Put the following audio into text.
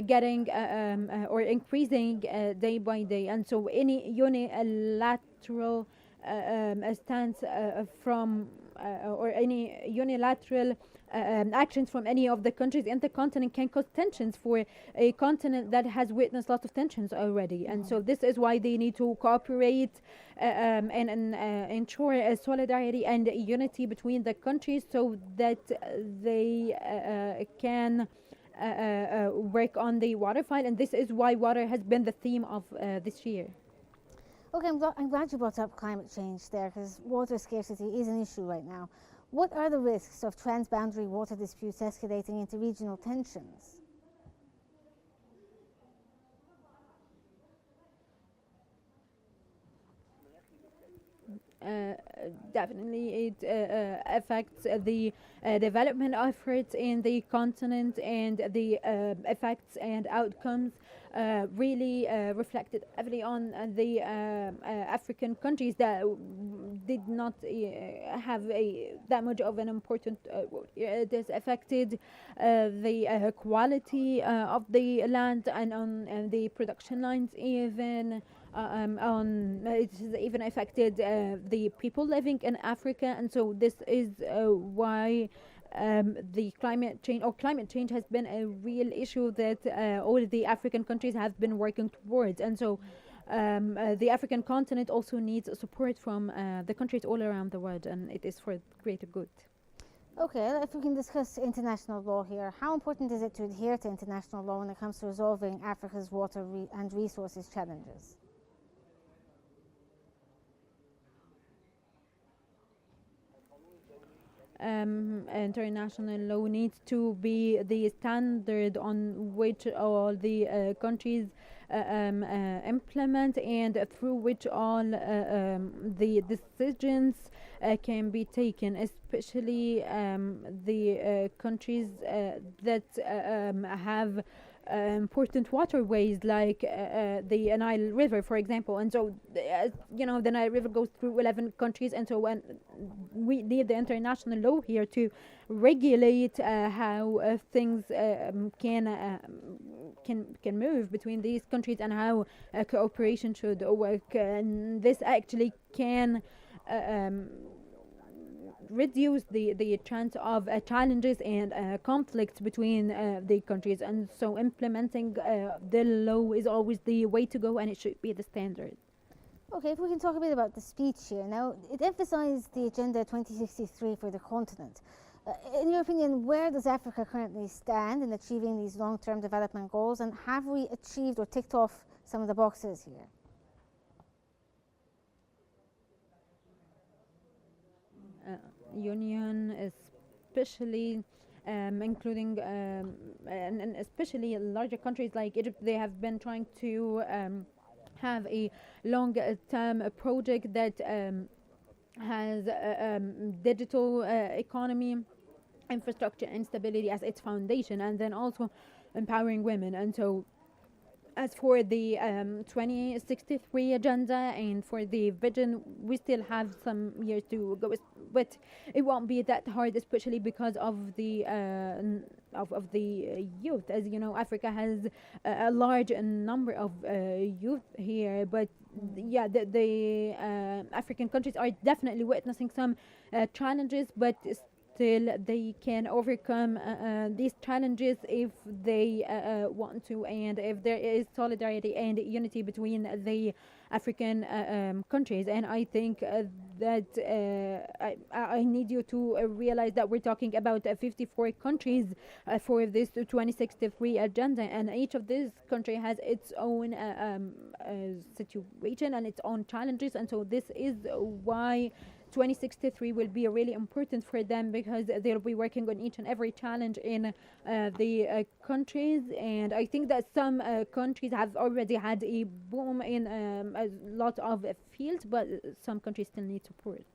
getting or increasing day by day, and so any unilateral stance from or any unilateral actions from any of the countries in the continent can cause tensions for a continent that has witnessed lots of tensions already. And so this is why they need to cooperate and ensure solidarity and unity between the countries so that they can work on the water file. And this is why water has been the theme of this year. Okay, I'm glad you brought up climate change there, because water scarcity is an issue right now. What are the risks of transboundary water disputes escalating into regional tensions? Uh, Definitely, it affects the development efforts in the continent, and the effects and outcomes really reflected heavily on the African countries that did not have that much of an important role. It has affected the quality of the land and on the production lines even. It has even affected the people living in Africa, and so this is why the climate change has been a real issue that all the African countries have been working towards. And so the African continent also needs support from the countries all around the world, and it is for greater good. Okay, if we can discuss international law here, how important is it to adhere to international law when it comes to resolving Africa's water and resources challenges? International law needs to be the standard on which all the countries implement, and through which all the decisions can be taken, especially the countries that have important waterways like the Nile River, for example. And so, the Nile River goes through 11 countries, and so when we need the international law here to regulate how things can move between these countries and how cooperation should work. And this actually can reduce the chance of challenges and conflicts between the countries. And so implementing the law is always the way to go, and it should be the standard. Okay, if we can talk a bit about the speech here. Now, it emphasized the Agenda 2063 for the continent. In your opinion, where does Africa currently stand in achieving these long-term development goals, and have we achieved or ticked off some of the boxes here? Union, especially including and especially larger countries like Egypt, they have been trying to have a long-term project that has digital economy, infrastructure, and stability as its foundation, and then also empowering women. And so, as for the 2063 agenda and for the vision, we still have some years to go, but it won't be that hard, especially because of the of the youth. As you know, Africa has a large number of youth here, but yeah, the African countries are definitely witnessing some challenges, but still they can overcome these challenges if they want to, and if there is solidarity and unity between the African countries. And I think that I need you to realize that we're talking about 54 countries for this 2063 agenda, and each of these countries has its own situation and its own challenges. And so this is why 2063 will be really important for them, because they'll be working on each and every challenge in the countries. And I think that some countries have already had a boom in a lot of fields, but some countries still need support.